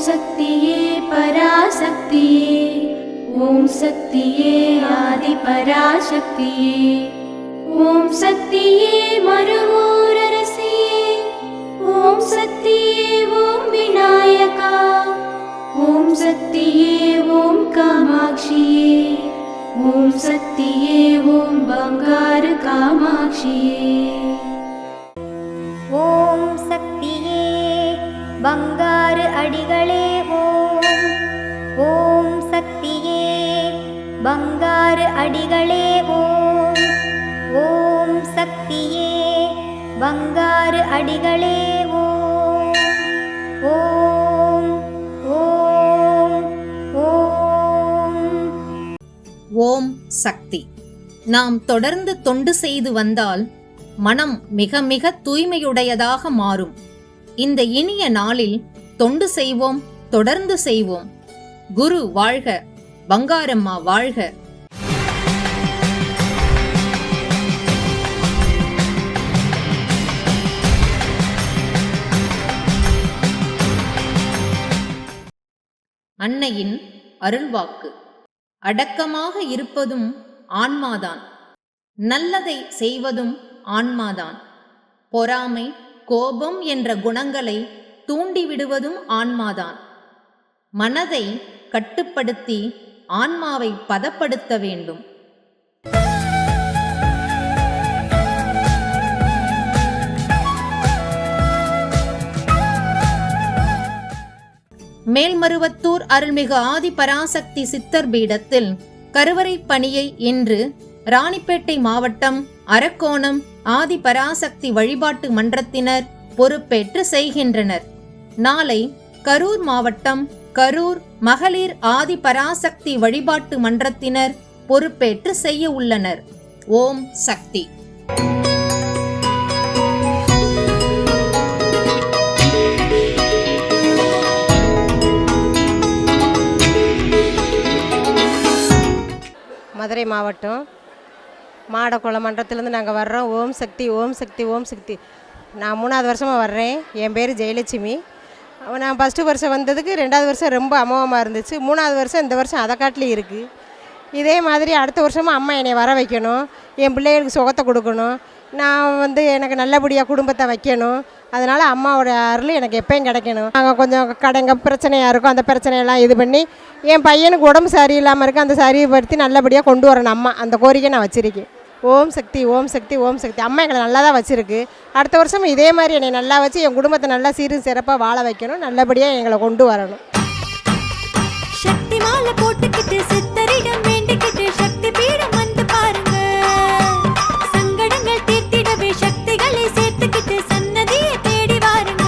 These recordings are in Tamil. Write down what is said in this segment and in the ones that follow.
சக்தியே பராசக்தியே, ஓம் சக்தியே ஆதி பராசக்தியே, ஓம் சக்தியே மருவூரரசியே, ஓம் சக்தியே ஓம் விநாயகா, ஓம் சக்தியே ஓம் காமாட்சியே, ஓம் சக்தியே ஓம் பங்காரு காமாட்சியே. ஓம் சக்தியே பங்காரு அடிகளே ஓம். ஓம் சக்தியே பங்காரு அடிகளே ஓம். ஓம் சக்தியே பங்காரு அடிகளே ஓம். ஓம் ஓம் ஓம். ஓம் சக்தி. நாம் தொடர்ந்து தொண்டு செய்து வந்தால் மனம் மிக மிக தூய்மையுடையதாக மாறும். இந்த இனிய நாளில் தொண்டு செய்வோம், தொடர்ந்து செய்வோம். குரு வாழ்க, பங்காரம்மா வாழ்க. அன்னையின் அருள்வாக்கு. அடக்கமாக இருப்பதும் ஆன்மாதான், நல்லதை செய்வதும் ஆன்மாதான். பொறாமை, கோபம் என்ற குணங்களை தூண்டிவிடுவதும் ஆன்மாதான். மனதை கட்டுப்படுத்தி ஆன்மாவை பதப்படுத்த வேண்டும். மேல்மருவத்தூர் அருள்மிகு ஆதி பராசக்தி சித்தர் பீடத்தில் கருவறை பணியை இன்று ராணிப்பேட்டை மாவட்டம் அரக்கோணம் ஆதி பராசக்தி வழிபாட்டு மன்றத்தினர் பொறுப்பேற்று செய்கின்றனர். நாளை கரூர் மாவட்டம் கரூர் மகளிர் ஆதி பராசக்தி வழிபாட்டு மன்றத்தினர் பொறுப்பேற்று செய்ய உள்ளனர். ஓம் சக்தி. மதுரை மாவட்டம் மாடக்குளம் மன்றத்திலேருந்து நாங்கள் வர்றோம். ஓம் சக்தி ஓம் சக்தி ஓம் சக்தி. நான் 3வது வருஷமாக வர்றேன். என் பேர் ஜெயலட்சுமி. நான் ஃபஸ்ட்டு வருஷம் வந்ததுக்கு 2வது வருஷம் ரொம்ப அமோகமாக இருந்துச்சு. 3வது வருஷம் இந்த வருஷம் அதை காட்டிலும் இருக்குது. இதே மாதிரி அடுத்த வருஷமும் அம்மா என்னை வர வைக்கணும், என் பிள்ளைகளுக்கு சுகத்தை கொடுக்கணும், நான் எனக்கு நல்லபடியாக குடும்பத்தை வைக்கணும். அதனால் அம்மாவோட அருள் எனக்கு எப்பயும் கிடைக்கணும். நாங்கள் கொஞ்சம் கடைங்க பிரச்சனையாக இருக்கும், அந்த பிரச்சனையெல்லாம் இது பண்ணி என் பையனுக்கு உடம்பு சரியில்லாமல் இருக்குது, அந்த சரிப்படுத்தி நல்லபடியாக கொண்டு வரணும் அம்மா. அந்த கோரிக்கை நான் வச்சுருக்கேன். ஓம் சக்தி ஓம் சக்தி ஓம் சக்தி. அம்மா எங்களை நல்லா தான் வச்சுருக்கு. அடுத்த வருஷம் இதே மாதிரி என்னை நல்லா வச்சு என் குடும்பத்தை நல்லா சீரும் சிறப்பாக வாழ வைக்கணும், நல்லபடியாக எங்களை கொண்டு வரணும். சக்தி மாலை போட்டுக்கிட்டு சித்தரிடம் வேண்டிக்கிட்டு சக்தி பீடம் வந்து பாருங்க. சங்கடங்கள் தீர்த்திடவே சக்திகளை சேர்த்துக்கிட்டு சன்னதியை தேடி வாருங்க.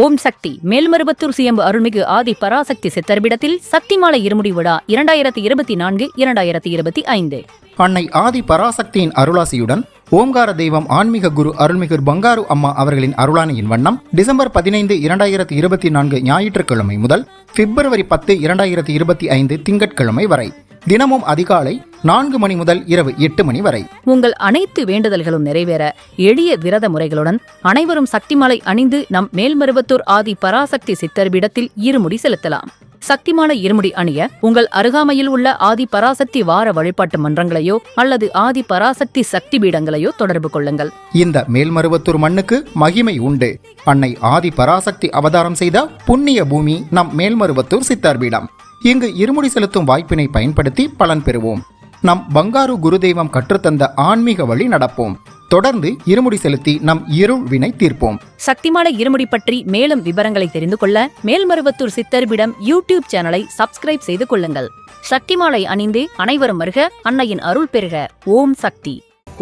ஓம் சக்தி. மேல்மருவத்தூர் சுயம்பு அருள்மிகு ஆதி பராசக்தி சித்தர்பிடத்தில் சக்தி மாலை இருமுடி விழா 2024-2025. அன்னை ஆதி பராசக்தியின் அருளாசியுடன் ஓம்கார தெய்வம் ஆன்மீக குரு அருள்மிகு பங்காரு அம்மா அவர்களின் அருளானையின் வண்ணம் டிசம்பர் 15, 2024 ஞாயிற்றுக்கிழமை முதல் பிப்ரவரி 10, 2025 திங்கட்கிழமை வரை தினமும் அதிகாலை 4 மணி முதல் இரவு 8 மணி வரை உங்கள் அனைத்து வேண்டுதல்களும் நிறைவேற எளிய விரத முறைகளுடன் அனைவரும் சக்திமாலை அணிந்து நம் மேல்மருவத்தூர் ஆதி பராசக்தி சித்தர்பிடத்தில் இருமுடி செலுத்தலாம். சக்திமாலை இருமுடி அணிய உங்கள் அருகாமையில் உள்ள ஆதி பராசக்தி வார வழிபாட்டு மன்றங்களையோ அல்லது ஆதி பராசக்தி சக்தி பீடங்களையோ தொடர்பு கொள்ளுங்கள். இந்த மேல்மருவத்தூர் மண்ணுக்கு மகிமை உண்டு. அன்னை ஆதி பராசக்தி அவதாரம் செய்த புண்ணிய பூமி நம் மேல்மருவத்தூர் சித்தர் பீடம். இங்கு இருமுடி செலுத்தும் வாய்ப்பினை பயன்படுத்தி பலன் பெறுவோம். நம் பங்காரு குருதெய்வம் கற்றுத்தந்த ஆன்மீக வழி நடப்போம். தொடர்ந்து இருமுடி செலுத்தி நம் இருள் வினை தீர்ப்போம். சக்திமாலை இருமுடி பற்றி மேலும் விவரங்களை தெரிந்து கொள்ள மேல்மருவத்தூர் சித்தர்பிடம் யூடியூப் சேனலை சப்ஸ்கிரைப் செய்து கொள்ளுங்கள். சக்திமாலை அணிந்து அனைவரும் வருக, அன்னையின் அருள் பெறுக. ஓம் சக்தி.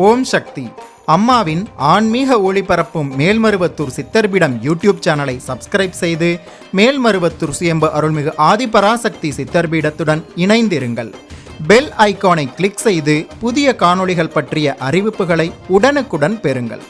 ஓம் சக்தி. அம்மாவின் ஆன்மீக ஒளிபரப்பும் மேல்மருவத்தூர் சித்தர்பிடம் யூடியூப் சேனலை சப்ஸ்கிரைப் செய்து மேல்மருவத்தூர் சுயம்பு அருள்மிகு ஆதிபராசக்தி சித்தர்பீடத்துடன் இணைந்திருங்கள். பெல் ஐகானை கிளிக் செய்து புதிய காணொளிகள் பற்றிய அறிவிப்புகளை உடனுக்குடன் பெறுங்கள்.